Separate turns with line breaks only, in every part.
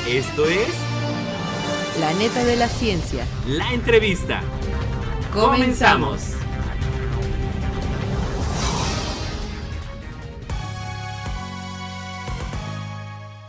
Esto es
La Neta de la Ciencia.
La Entrevista.
¡Comenzamos!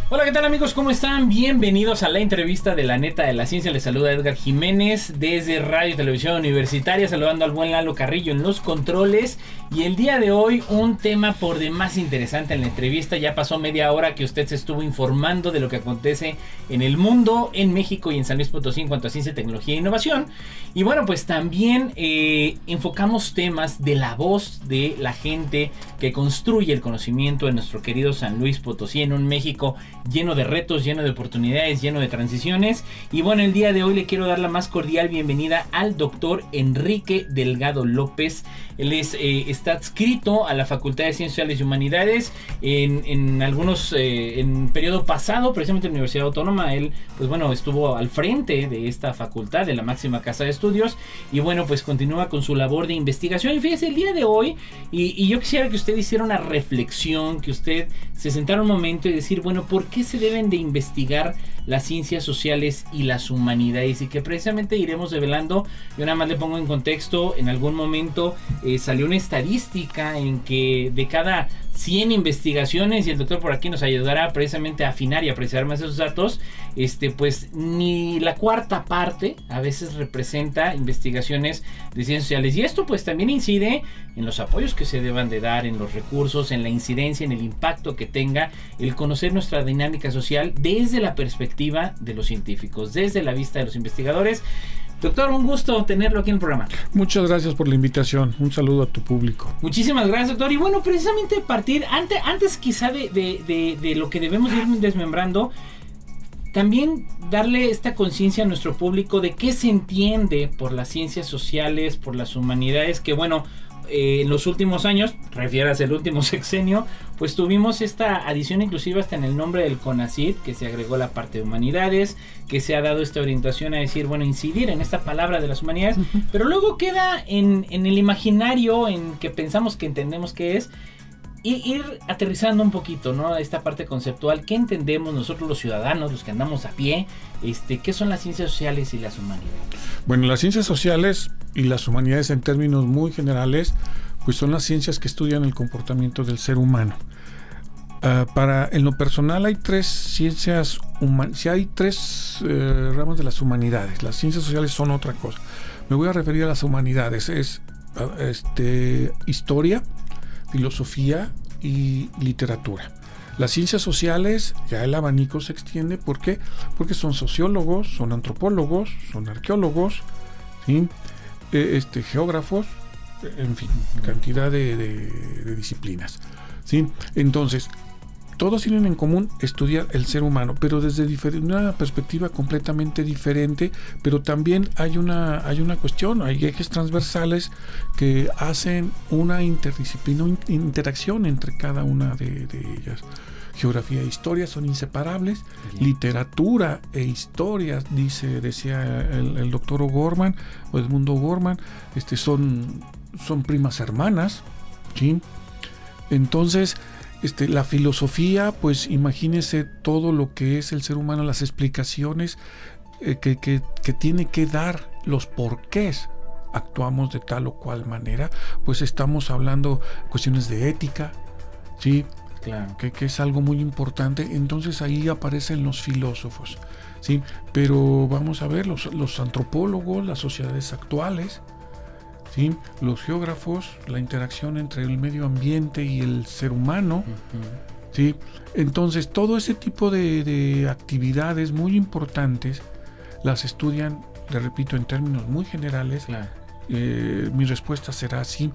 Hola, ¿qué tal amigos? ¿Cómo están? Bienvenidos a la entrevista de La Neta de la Ciencia. Les saluda Edgar Jiménez desde Radio y Televisión Universitaria, saludando al buen Lalo Carrillo en los controles. Y el día de hoy un tema por demás interesante en la entrevista. Ya pasó media hora que usted se estuvo informando de lo que acontece en el mundo, en México y en San Luis Potosí en cuanto a ciencia, tecnología e innovación. Y bueno, pues también enfocamos temas de la voz de la gente que construye el conocimiento en nuestro querido San Luis Potosí, en un México lleno de retos, lleno de oportunidades, lleno de transiciones. Y bueno, el día de hoy le quiero dar la más cordial bienvenida al doctor Enrique Delgado López. Él está adscrito a la Facultad de Ciencias Sociales y Humanidades en periodo pasado, precisamente en la Universidad Autónoma. Él, pues bueno, estuvo al frente de esta facultad, de la máxima casa de estudios, y bueno, pues continúa con su labor de investigación. Y fíjese, el día de hoy, y yo quisiera que usted hiciera una reflexión, que usted se sentara un momento y decir, bueno, ¿por qué se deben de investigar las ciencias sociales y las humanidades? Y que precisamente iremos develando. Yo nada más le pongo en contexto, en algún momento salió una estadística en que de cada 100 investigaciones, y el doctor por aquí nos ayudará precisamente a afinar y a apreciar más esos datos, pues ni la cuarta parte a veces representa investigaciones de ciencias sociales. Y esto pues también incide en los apoyos que se deban de dar, en los recursos, en la incidencia, en el impacto que tenga el conocer nuestra dinámica social desde la perspectiva de los científicos, desde la vista de los investigadores. Doctor, un gusto tenerlo aquí en el programa.
Muchas gracias por la invitación. Un saludo a tu público.
Muchísimas gracias, doctor. Y bueno, precisamente partir, antes quizá de lo que debemos ir desmembrando, también darle esta conciencia a nuestro público de qué se entiende por las ciencias sociales, por las humanidades, que bueno, en los últimos años, refieras el último sexenio, pues tuvimos esta adición inclusive hasta en el nombre del CONACYT, que se agregó la parte de humanidades, que se ha dado esta orientación a decir, bueno, incidir en esta palabra de las humanidades, pero luego queda en el imaginario, en que pensamos que entendemos qué es, y ir aterrizando un poquito, ¿no? Esta parte conceptual, ¿qué entendemos nosotros los ciudadanos, los que andamos a pie? ¿Qué son las ciencias sociales y las humanidades? Bueno, las ciencias sociales y las humanidades en términos muy generales, pues son las ciencias que estudian el comportamiento del ser humano. En lo personal hay tres ciencias humanas, hay tres ramas de las humanidades. Las ciencias sociales son otra cosa. Me voy a referir a las humanidades. Es historia, filosofía y literatura. Las ciencias sociales, ya el abanico se extiende. ¿Por qué? Porque son sociólogos, son antropólogos, son arqueólogos, ¿sí? Geógrafos, en fin, cantidad de disciplinas, ¿sí? Entonces, todos tienen en común estudiar el ser humano, pero desde una perspectiva completamente diferente. Pero también hay una cuestión, hay ejes transversales que hacen una interacción entre cada una de ellas. Geografía e historia son inseparables. Bien. Literatura e historia, decía el doctor O'Gorman, o Edmundo O'Gorman, son primas hermanas, ¿sí? Entonces, la filosofía, pues imagínese todo lo que es el ser humano, las explicaciones que tiene que dar, los porqués actuamos de tal o cual manera. Pues estamos hablando cuestiones de ética, ¿sí? Claro. Que es algo muy importante. Entonces ahí aparecen los filósofos, ¿sí? Pero vamos a ver, los antropólogos, las sociedades actuales, ¿sí? Los geógrafos, la interacción entre el medio ambiente y el ser humano, ¿sí? Entonces todo ese tipo de actividades muy importantes las estudian, le repito, en términos muy generales. Claro. Mi respuesta será así,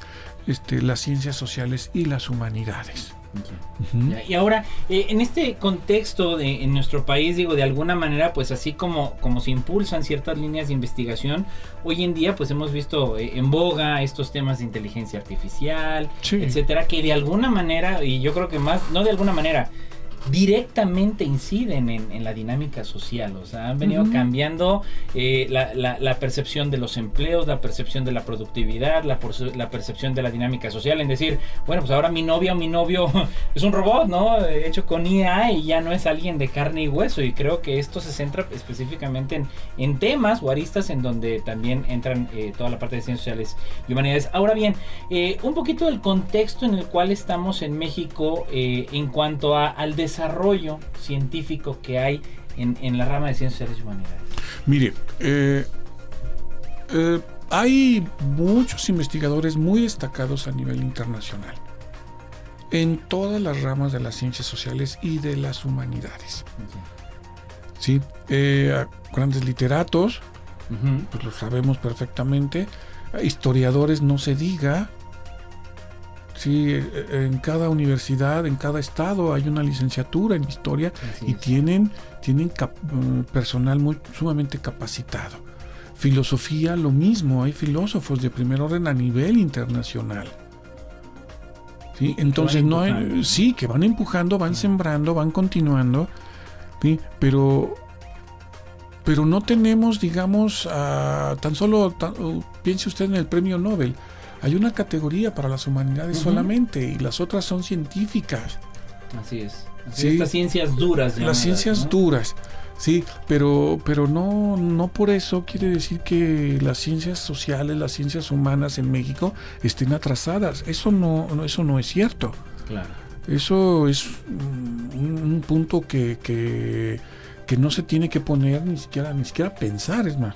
las ciencias sociales y las humanidades. Okay. Y ahora, en este contexto en nuestro país, digo, de alguna manera, pues así como se impulsan ciertas líneas de investigación, hoy en día pues hemos visto en boga estos temas de inteligencia artificial, sí, etcétera, que de alguna manera, y yo creo que más, no de alguna manera,
directamente inciden en la dinámica social. O sea, han venido cambiando la percepción de los empleos, la percepción de la productividad, la percepción de la dinámica social, en decir, bueno, pues ahora mi novia o mi novio es un robot, ¿no? Hecho con IA y ya no es alguien de carne y hueso, y creo que esto se centra específicamente en temas o aristas en donde también entran toda la parte de ciencias sociales y humanidades. Ahora bien, un poquito del contexto en el cual estamos en México en cuanto al desarrollo científico que hay en la rama de ciencias sociales y humanidades.
Mire, hay muchos investigadores muy destacados a nivel internacional en todas las ramas de las ciencias sociales y de las humanidades. Sí, grandes literatos, pues lo sabemos perfectamente, historiadores no se diga. Sí, en cada universidad, en cada estado hay una licenciatura en historia. Así y es. tienen personal sumamente capacitado. Filosofía, lo mismo, hay filósofos de primer orden a nivel internacional. ¿Sí? Entonces no hay, sí, que van empujando, van sembrando, van continuando, ¿sí? Pero no tenemos, digamos, tan solo piense usted en el premio Nobel. Hay una categoría para las humanidades solamente, y las otras son científicas.
Así es.
Sí,
estas ciencias duras. Llamadas,
las ciencias, ¿no?, duras, sí, pero no por eso quiere decir que las ciencias sociales, las ciencias humanas en México estén atrasadas. Eso no es cierto.
Claro.
Eso es un punto que no se tiene que poner ni siquiera pensar. Es más,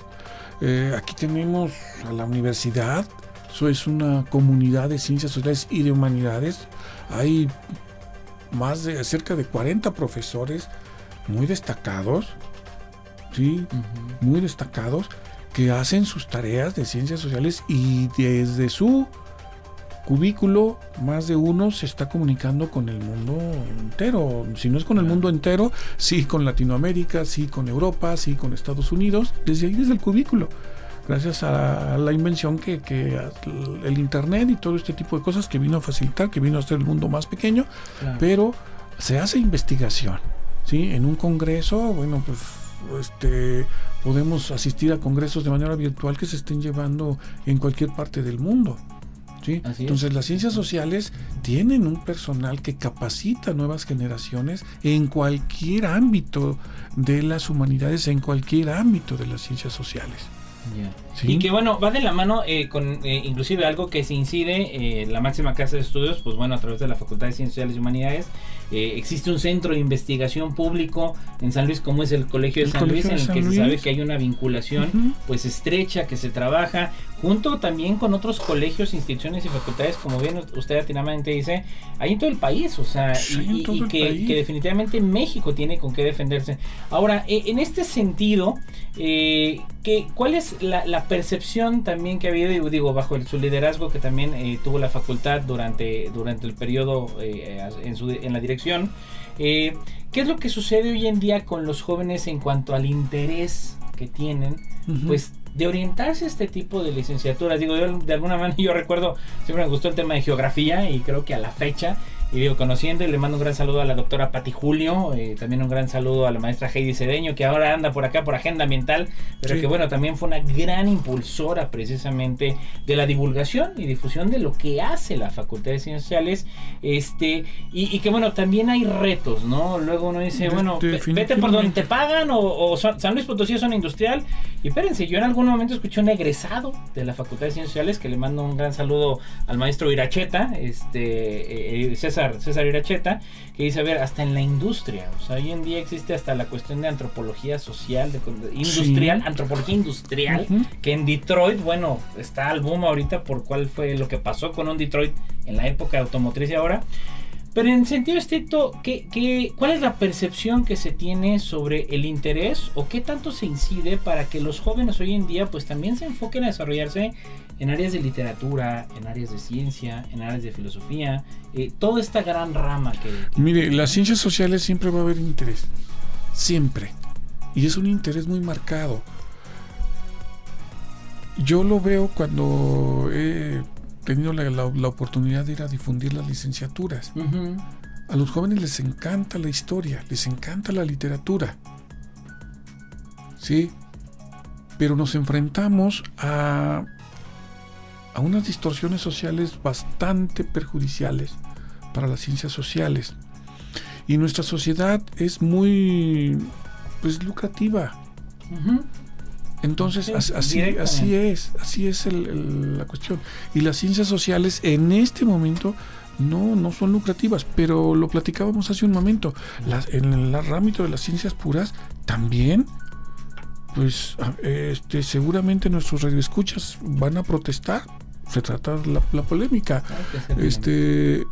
aquí tenemos a la universidad. Eso es una comunidad de ciencias sociales y de humanidades. Hay cerca de 40 profesores muy destacados, ¿sí? Muy destacados, que hacen sus tareas de ciencias sociales, y desde su cubículo más de uno se está comunicando con el mundo entero. Si no es con el mundo entero, sí con Latinoamérica, sí con Europa, sí con Estados Unidos, desde ahí, desde el cubículo. Gracias a la invención que el internet y todo este tipo de cosas que vino a facilitar, que vino a hacer el mundo más pequeño. Claro. Pero se hace investigación, ¿sí? En un congreso, bueno, pues podemos asistir a congresos de manera virtual que se estén llevando en cualquier parte del mundo, ¿sí? Entonces las ciencias sociales tienen un personal que capacita a nuevas generaciones en cualquier ámbito de las humanidades, en cualquier ámbito de las ciencias sociales.
Yeah. ¿Sí? Y que bueno, va de la mano con inclusive algo que se incide la máxima casa de estudios, pues bueno, a través de la Facultad de Ciencias Sociales y Humanidades. Existe un centro de investigación público en San Luis, como es el Colegio de San Luis, en el que se sabe que hay una vinculación pues estrecha, que se trabaja junto también con otros colegios, instituciones y facultades, como bien usted atinadamente dice, hay en todo el país, o sea, sí, y que definitivamente México tiene con qué defenderse. Ahora, en este sentido, ¿cuál es la percepción también que ha habido, digo, bajo su liderazgo que también tuvo la facultad durante el periodo en la dirección? ¿Qué es lo que sucede hoy en día con los jóvenes en cuanto al interés que tienen, pues, de orientarse a este tipo de licenciaturas? Digo, yo, de alguna manera, yo recuerdo, siempre me gustó el tema de geografía, y creo que a la fecha, y digo, conociendo, y le mando un gran saludo a la doctora Pati Julio, también un gran saludo a la maestra Heidi Cedeño, que ahora anda por acá por Agenda Ambiental, pero que bueno, también fue una gran impulsora precisamente de la divulgación y difusión de lo que hace la Facultad de Ciencias Sociales, y que bueno, también hay retos, ¿no? Luego uno dice, bueno, vete por donde te pagan, o San Luis Potosí es zona industrial, y espérense, yo en algún momento escuché un egresado de la Facultad de Ciencias Sociales, que le mando un gran saludo al maestro Iracheta, César Iracheta, que dice, a ver, hasta en la industria, o sea, hoy en día existe hasta la cuestión de antropología social, industrial, sí, antropología industrial, que en Detroit, bueno, está al boom ahorita por cuál fue lo que pasó con un Detroit en la época automotriz y ahora. Pero en sentido estricto, ¿cuál es la percepción que se tiene sobre el interés, o qué tanto se incide para que los jóvenes hoy en día pues también se enfoquen a desarrollarse en áreas de literatura, en áreas de ciencia, en áreas de filosofía, toda esta gran rama que...
Mire, las ciencias sociales siempre va a haber interés, siempre, y es un interés muy marcado. Yo lo veo cuando tenido la oportunidad de ir a difundir las licenciaturas. A los jóvenes les encanta la historia, les encanta la literatura. ¿Sí? Pero nos enfrentamos a unas distorsiones sociales bastante perjudiciales para las ciencias sociales. Y nuestra sociedad es muy, pues, lucrativa.
Ujú.
Entonces,
Sí,
así es la cuestión. Y las ciencias sociales en este momento no son lucrativas, pero lo platicábamos hace un momento. En el ámbito de las ciencias puras también, pues, seguramente nuestros radioescuchas van a protestar. Se trata de la polémica.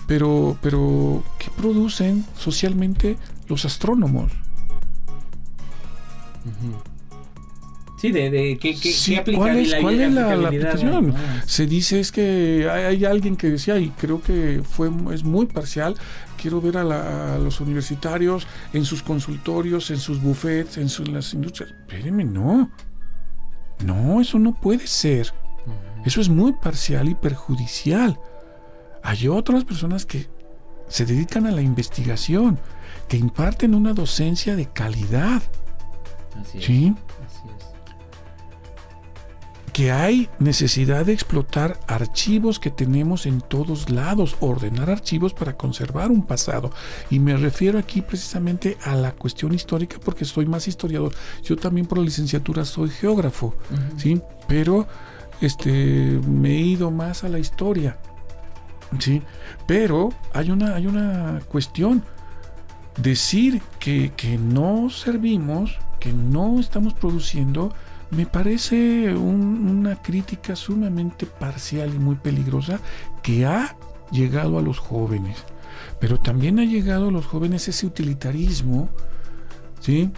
Pero ¿qué producen socialmente los astrónomos?
Ujú. Sí, ¿qué aplicabilidad?
¿Cuál es la
aplicabilidad,
aplicación?
¿no?
Se dice es que hay alguien que decía, y creo que es muy parcial, quiero ver a los universitarios en sus consultorios, en sus buffets, en las industrias. Espérenme, no, eso no puede ser. Eso es muy parcial y perjudicial. Hay otras personas que se dedican a la investigación, que imparten una docencia de calidad.
Así es.
¿Sí?
Así es.
Que hay necesidad de explotar archivos que tenemos en todos lados, ordenar archivos para conservar un pasado. Y me refiero aquí precisamente a la cuestión histórica porque soy más historiador. Yo también por la licenciatura soy geógrafo,
Ujú.
¿sí? Pero me he ido más a la historia, ¿sí? Pero hay una cuestión. Decir que no servimos, que no estamos produciendo, me parece una crítica sumamente parcial y muy peligrosa que ha llegado a los jóvenes. Pero también ha llegado a los jóvenes ese utilitarismo, ¿sí?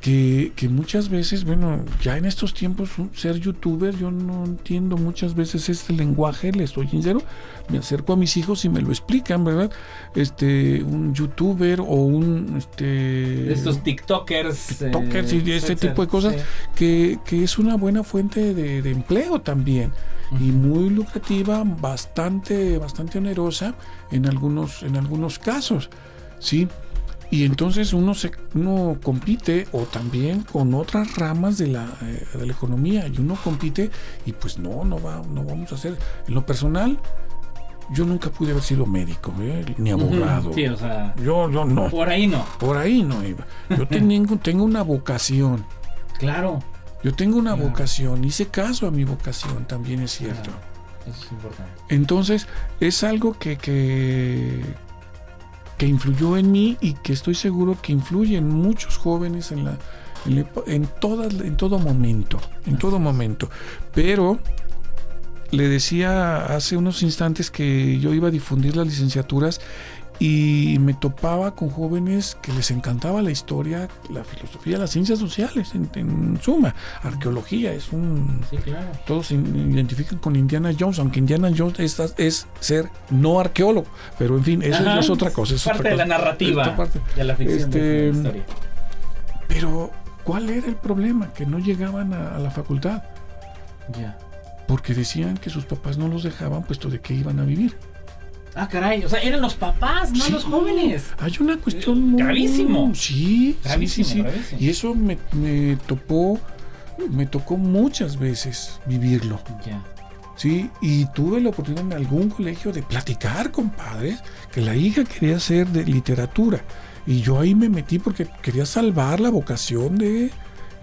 Que muchas veces, bueno, ya en estos tiempos ser youtuber, yo no entiendo muchas veces este lenguaje, les soy sincero, me acerco a mis hijos y me lo explican, ¿verdad? Un youtuber o
Estos tiktokers
y este tipo de cosas,
sí.
que es una buena fuente de empleo también.
Uh-huh.
Y muy lucrativa, bastante onerosa en algunos casos, ¿sí? Y entonces uno compite o también con otras ramas de la economía, y uno compite y pues no vamos a hacer. En lo personal, yo nunca pude haber sido médico, ni abogado.
Sí, o sea,
yo no.
Por ahí no
Iba. Yo tengo una vocación.
Claro.
Yo tengo una vocación, hice caso a mi vocación, también es cierto.
Claro. Eso es importante.
Entonces, es algo que influyó en mí y que estoy seguro que influye en muchos jóvenes en todo momento. Pero le decía hace unos instantes que yo iba a difundir las licenciaturas y me topaba con jóvenes que les encantaba la historia, la filosofía, las ciencias sociales, en suma. Arqueología es
Sí, claro.
Todos se identifican con Indiana Jones, aunque Indiana Jones es ser no arqueólogo, pero en fin, eso es otra cosa. Es
parte
otra
de
cosa.
la narrativa de la ficción de la historia.
Pero, ¿cuál era el problema? Que no llegaban a la facultad.
Ya.
Porque decían que sus papás no los dejaban, puesto de que iban a vivir.
Ah, caray, o sea, eran los papás, no los jóvenes.
Hay una cuestión muy...
Gravísimo.
Sí.
Gravísimo.
Y eso me tocó muchas veces vivirlo.
Ya.
Sí, y tuve la oportunidad en algún colegio de platicar con padres que la hija quería hacer de literatura. Y yo ahí me metí porque quería salvar la vocación de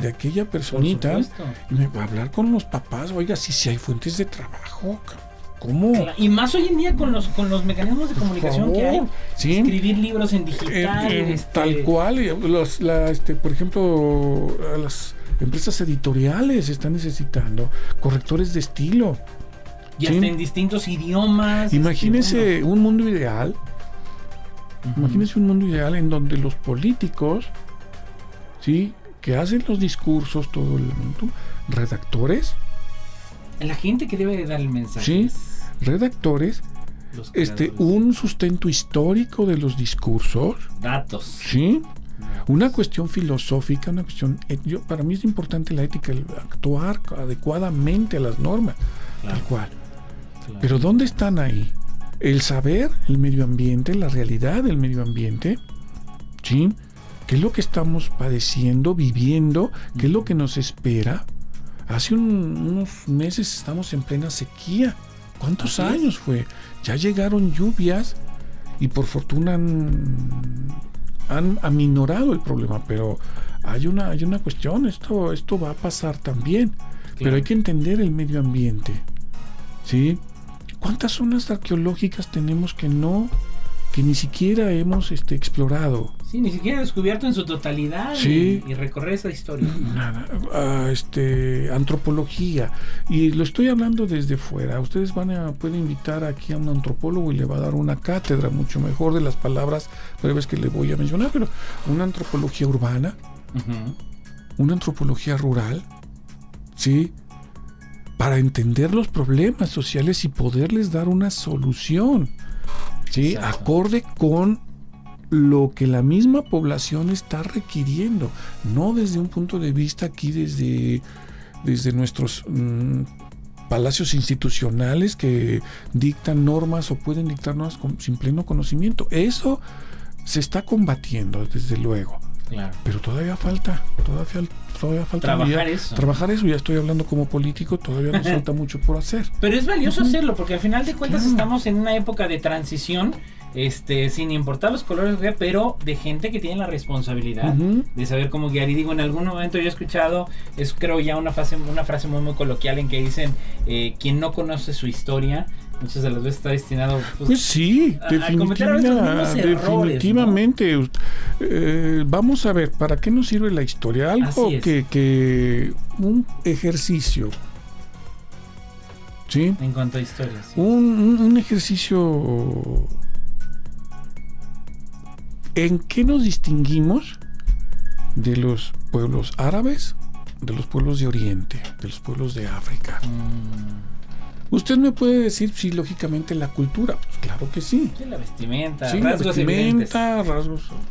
aquella personita.
Por supuesto.
Y hablar con los papás, oiga, si hay fuentes de trabajo, ¿cómo?
Y más hoy en día con los mecanismos de comunicación que hay.
¿Sí?
Escribir libros en digital.
Tal cual. Por ejemplo, las empresas editoriales están necesitando correctores de estilo.
Y hasta en distintos idiomas.
Imagínese un mundo ideal.
Uh-huh.
Imagínese un mundo ideal en donde los políticos, ¿sí?, que hacen los discursos, todo el mundo, redactores.
La gente que debe de dar el mensaje.
Sí, redactores, un sustento histórico de los discursos.
Datos.
Sí, una cuestión filosófica, una cuestión... para mí es importante la ética, el actuar adecuadamente a las normas, claro, tal cual. Claro. Pero ¿dónde están ahí? el saber el medio ambiente, la realidad del medio ambiente, ¿sí? ¿Qué es lo que estamos padeciendo, viviendo? ¿Qué es lo que nos espera? Hace unos meses estamos en plena sequía. ¿Cuántos años fue? Ya llegaron lluvias y por fortuna han aminorado el problema, pero hay una cuestión, esto va a pasar también. Claro. Pero hay que entender el medio ambiente, ¿sí? ¿Cuántas zonas arqueológicas tenemos que ni siquiera hemos explorado?
Sí, ni siquiera descubierto en su totalidad.
Sí.
Y recorrer esa historia.
Nada, antropología. Y lo estoy hablando desde fuera. Ustedes pueden invitar aquí a un antropólogo y le va a dar una cátedra mucho mejor de las palabras breves que le voy a mencionar, pero una antropología urbana, una antropología rural, ¿sí? Para entender los problemas sociales y poderles dar una solución, ¿sí? Exacto. Acorde con lo que la misma población está requiriendo, no desde un punto de vista aquí desde nuestros palacios institucionales que dictan normas o pueden dictar normas sin pleno conocimiento. Eso se está combatiendo, desde luego. Claro. Pero todavía falta trabajar eso. Ya estoy hablando como político, todavía nos falta mucho por hacer.
Pero es valioso hacerlo, porque al final de cuentas estamos en una época de transición, sin importar los colores, pero de gente que tiene la responsabilidad de saber cómo guiar. Y digo, en algún momento yo he escuchado, creo ya una frase muy, muy coloquial en que dicen, quien no conoce su historia, muchas de las veces está destinado
pues sí, definitivamente, ¿no? Vamos a ver, ¿para qué nos sirve la historia? Algo que un ejercicio, ¿sí?
En cuanto a historia, sí.
Un ejercicio. ¿En qué nos distinguimos de los pueblos árabes, de los pueblos de Oriente, de los pueblos de África? Usted me puede decir, sí, lógicamente la cultura. Pues claro que sí.
Sí, la vestimenta,
sí, rasgos.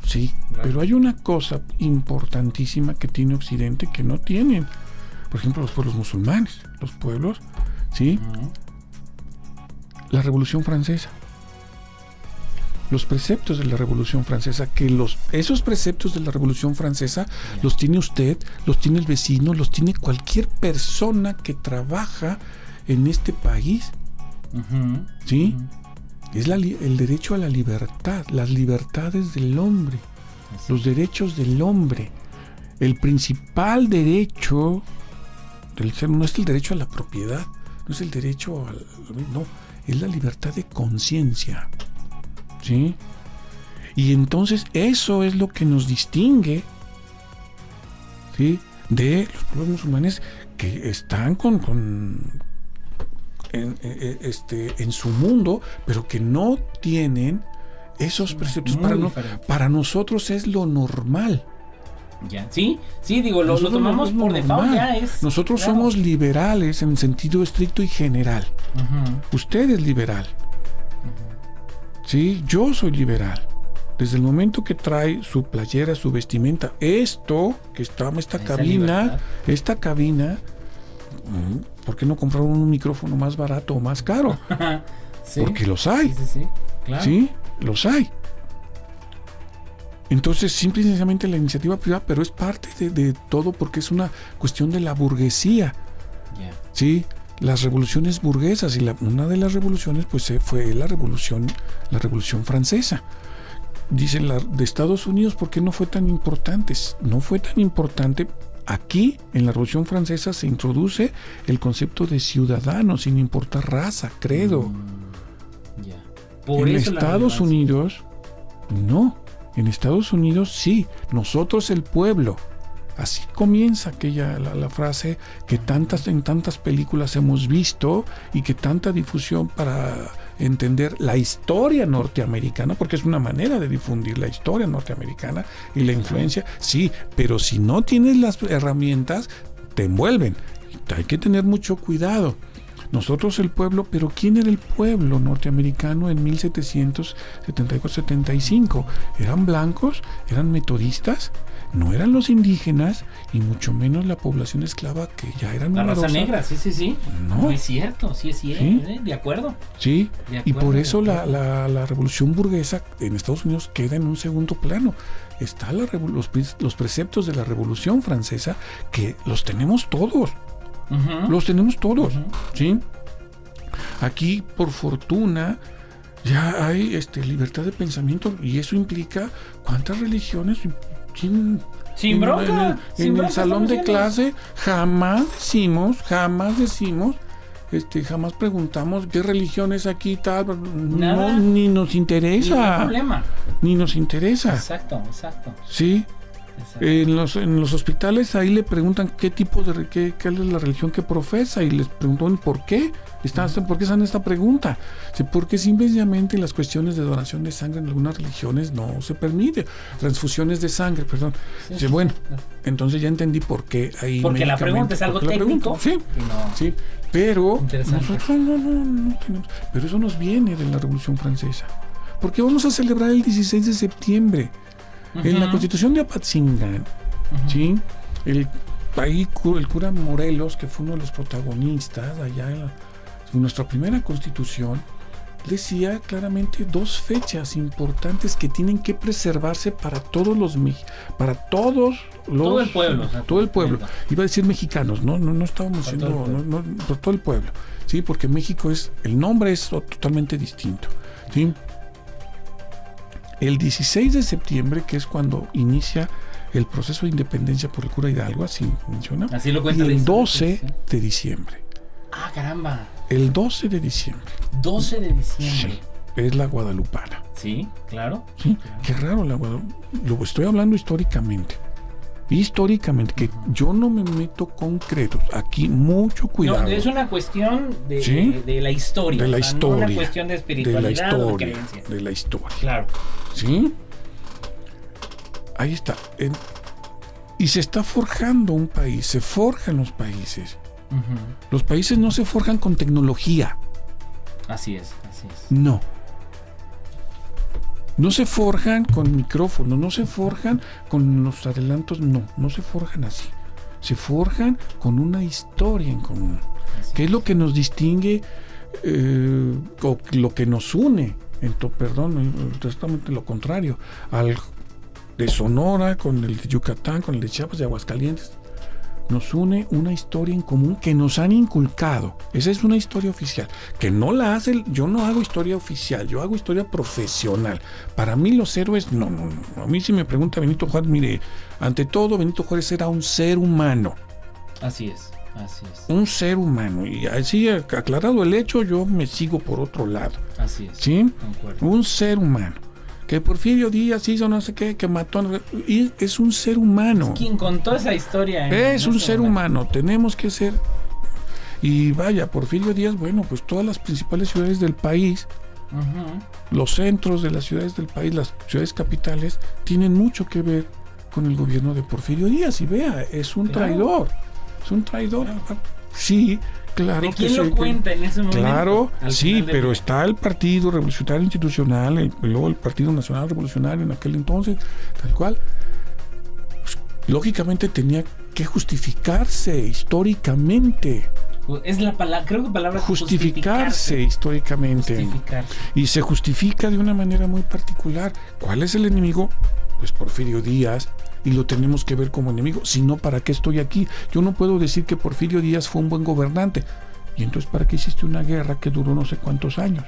Sí, claro. Pero hay una cosa importantísima que tiene Occidente que no tienen. Por ejemplo, los pueblos musulmanes, los pueblos, ¿sí? La Revolución Francesa. Los preceptos de la Revolución Francesa, esos preceptos de la Revolución Francesa los tiene usted, los tiene el vecino, los tiene cualquier persona que trabaja en este país, ¿sí? Es el derecho a la libertad, las libertades del hombre, los derechos del hombre. El principal derecho del ser no es el derecho a la propiedad, no es el derecho no, es la libertad de conciencia, ¿sí? Y entonces eso es lo que nos distingue, ¿sí? De los pueblos musulmanes que están en su mundo, pero que no tienen esos preceptos. Para nosotros es lo normal.
Ya, sí, digo, lo tomamos por default, ya es.
Nosotros somos liberales en sentido estricto y general. Usted es liberal. Sí, yo soy liberal. Desde el momento que trae su playera, su vestimenta, esta cabina, ¿por qué no comprar un micrófono más barato o más caro? Sí. Porque los hay.
Sí, claro.
Sí, los hay. Entonces, simple y sencillamente la iniciativa privada, pero es parte de todo porque es una cuestión de la burguesía. Sí, las revoluciones burguesas, y una de las revoluciones pues fue la revolución francesa. Dicen de Estados Unidos, ¿por qué no fue tan importante? No fue tan importante. Aquí, en la Revolución Francesa, se introduce el concepto de ciudadano, sin importar raza, credo. En Estados Unidos, no. En Estados Unidos, sí. Nosotros, el pueblo. Así comienza la frase que en tantas películas hemos visto y que tanta difusión para entender la historia norteamericana, porque es una manera de difundir la historia norteamericana y la influencia, sí, pero si no tienes las herramientas, te envuelven. Hay que tener mucho cuidado. Nosotros el pueblo, pero ¿quién era el pueblo norteamericano en 1774-75? ¿Eran blancos? ¿Eran metodistas? No eran los indígenas y mucho menos la población esclava, que ya era numerosa.
La raza negra, sí.
No
es cierto, sí es cierto,
¿sí?
De acuerdo.
Sí,
De
y
acuerdo,
por eso
de acuerdo.
la revolución burguesa en Estados Unidos queda en un segundo plano. Está los preceptos de la Revolución Francesa, que los tenemos todos.
Ujú.
Los tenemos todos,
Ujú.
¿sí? Aquí, por fortuna, ya hay libertad de pensamiento, y eso implica cuántas religiones.
Sin
En
bronca.
el salón de clase jamás decimos, jamás preguntamos qué religión es aquí, tal.
Nada.
No, ni nos
Ningún
interesa.
problema.
Ni nos interesa.
Exacto.
Sí.
Exacto.
En los hospitales ahí le preguntan qué tipo de qué es la religión que profesa, y les preguntan por qué. ¿Por qué están esta pregunta? Sí, porque simplemente las cuestiones de donación de sangre en algunas religiones no se permite. Transfusiones de sangre, perdón. Sí, bueno, entonces ya entendí por qué ahí.
Porque la pregunta es algo técnico.
Sí,
y no.
sí. Pero
Interesante.
nosotros no tenemos. Pero eso nos viene de la Revolución Francesa. Porque vamos a celebrar el 16 de septiembre. En la Constitución de Apatzingán, ¿sí? El cura Morelos, que fue uno de los protagonistas allá en nuestra primera Constitución, decía claramente dos fechas importantes que tienen que preservarse para todos los
Todo el pueblo. O sea,
todo el pueblo. Iba a decir mexicanos, no estábamos diciendo por todo el pueblo, sí, porque México el nombre es totalmente distinto, ¿sí? El 16 de septiembre, que es cuando inicia el proceso de independencia por el cura Hidalgo, así menciona.
Así lo cuenta.
Y el 12
sí.
de diciembre.
Ah, caramba.
El 12 de diciembre.
12 de diciembre.
Sí, es la guadalupana.
Sí, claro.
Sí, qué raro la guadalupana. Lo estoy hablando históricamente. Que yo no me meto concretos. Aquí mucho cuidado.
No, es una cuestión de,
¿sí?
de la historia.
De la historia.
No una cuestión de espiritualidad o de creencia.
De la historia.
Claro.
¿Sí? Ahí está. Y se está forjando un país. Se forjan los países.
Uh-huh.
Los países no se forjan con tecnología.
Así es.
No. No se forjan con micrófonos, no se forjan con los adelantos, no se forjan así. Se forjan con una historia en común, que es lo que nos distingue, o lo que nos une, exactamente lo contrario, al de Sonora, con el de Yucatán, con el de Chiapas, de Aguascalientes. Nos une una historia en común que nos han inculcado. Esa es una historia oficial, que no la hace. Yo no hago historia oficial, yo hago historia profesional. Para mí los héroes, no. A mí si me pregunta Benito Juárez, mire, ante todo Benito Juárez era un ser humano.
Así es.
Un ser humano. Y así, aclarado el hecho, yo me sigo por otro lado.
Así es.
¿Sí?
Concuerdo.
Un ser humano. Que Porfirio Díaz hizo no sé qué, que mató. Y es un ser humano.
Es quien contó esa historia.
Es un ser humano. Tenemos que ser. Y vaya, Porfirio Díaz, bueno, pues todas las principales ciudades del país, los centros de las ciudades del país, las ciudades capitales, tienen mucho que ver con el gobierno de Porfirio Díaz. Y vea, es un traidor. Es un traidor. Sí. Claro.
¿De quién lo cuenta en ese momento?
Claro, sí, pero está el Partido Revolucionario Institucional, y luego el Partido Nacional Revolucionario en aquel entonces, tal cual. Pues, lógicamente tenía que justificarse históricamente.
Es la palabra, creo que palabra
justificarse históricamente. Y se justifica de una manera muy particular. ¿Cuál es el enemigo? Pues Porfirio Díaz. Y lo tenemos que ver como enemigo. Si no, ¿para qué estoy aquí? Yo no puedo decir que Porfirio Díaz fue un buen gobernante. Y entonces, ¿para qué hiciste una guerra que duró no sé cuántos años?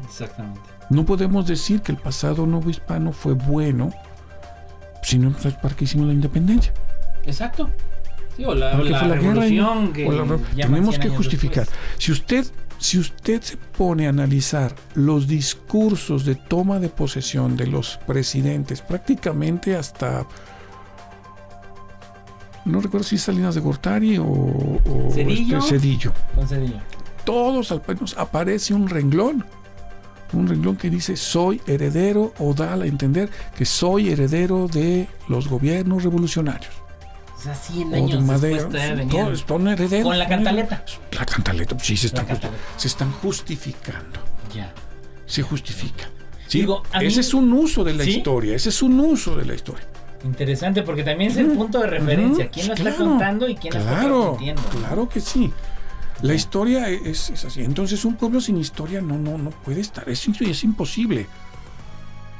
Exactamente.
No podemos decir que el pasado novohispano fue bueno, sino ¿para qué hicimos la independencia?
Exacto. Sí, o la
revolución
guerra.
Tenemos que justificar. Si usted se pone a analizar los discursos de toma de posesión de los presidentes, prácticamente hasta, no recuerdo si es Salinas de Gortari o
Zedillo. Con Zedillo.
Todos al menos aparece un renglón que dice soy heredero, o da a entender que soy heredero de los gobiernos revolucionarios.
O sea, 100
o
años
de madera.
después todavía venían
Son herederos.
con la cantaleta.
La cantaleta, sí, se
La cantaleta.
están justificando.
Ya.
Se justifica. Sí,
Digo, a mí-
ese es un uso de la
¿Sí?
historia. Ese es un uso de la historia.
Interesante, porque también es el punto de referencia. ¿Quién lo está contando y quién lo está transmitiendo?
Claro que sí. La historia es así. Entonces, un pueblo sin historia no puede estar. Es imposible.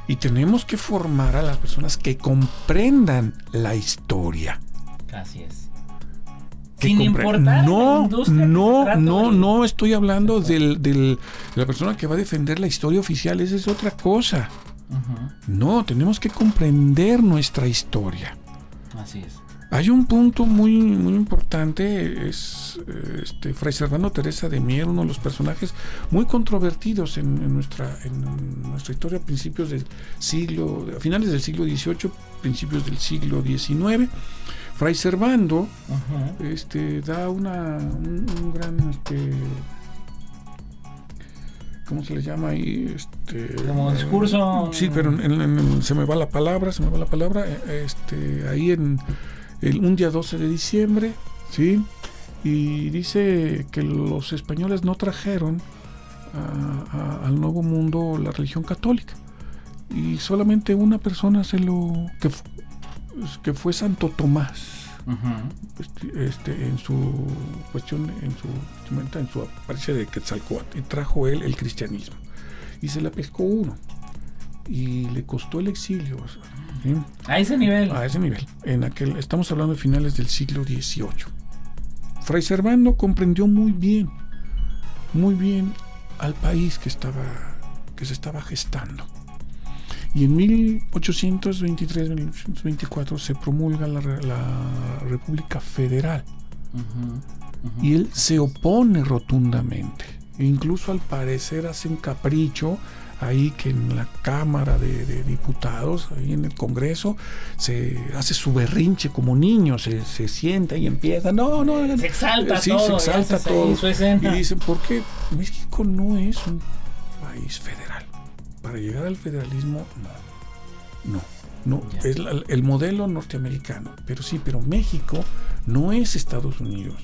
Y tenemos que formar a las personas que comprendan la historia.
Así es.
Que
Sin importar la industria que se trata,
no estoy hablando de la persona que va a defender la historia oficial. Esa es otra cosa. No, tenemos que comprender nuestra historia.
Así es.
Hay un punto muy importante, es Fray Servando Teresa de Mier, uno de los personajes muy controvertidos en nuestra historia a principios del siglo, a finales del siglo XVIII, principios del siglo XIX. Fray Servando da un gran ¿cómo se le llama ahí?
Como discurso.
Sí, pero se me va la palabra. Ahí un día 12 de diciembre, ¿sí? Y dice que los españoles no trajeron al Nuevo Mundo la religión católica. Y solamente una persona que fue Santo Tomás. En su cuestión, en su apariencia de Quetzalcóatl, y trajo él el cristianismo y se la pescó uno y le costó el exilio, ¿sí? A ese nivel, estamos hablando de finales del siglo XVIII. Fray Servando comprendió muy bien al país que se estaba gestando. Y en 1823-1824 se promulga la República Federal. Y él se opone rotundamente. E incluso al parecer hace un capricho ahí que en la Cámara de Diputados, ahí en el Congreso, se hace su berrinche como niño, se sienta y empieza, se exalta todo. Y dicen, ¿por qué México no es un país federal? Para llegar al federalismo, no. Es el modelo norteamericano. Pero México no es Estados Unidos.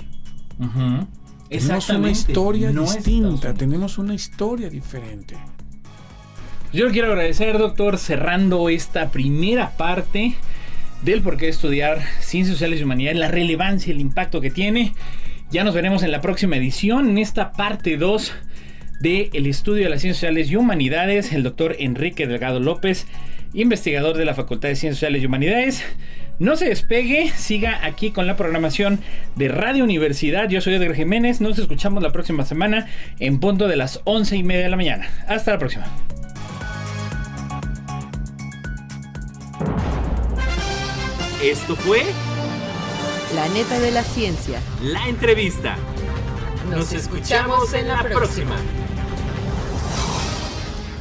Tenemos una historia distinta, tenemos una historia diferente.
Yo le quiero agradecer, doctor, cerrando esta primera parte del por qué estudiar Ciencias Sociales y Humanidades, la relevancia y el impacto que tiene. Ya nos veremos en la próxima edición, en esta parte 2 del estudio de las Ciencias Sociales y Humanidades, el doctor Enrique Delgado López, investigador de la Facultad de Ciencias Sociales y Humanidades. No se despegue, siga aquí con la programación de Radio Universidad. Yo soy Edgar Jiménez, nos escuchamos la próxima semana en punto de las 11:30 de la mañana. Hasta la próxima.
Esto fue
La Neta de la Ciencia.
La Entrevista. Nos escuchamos en la próxima.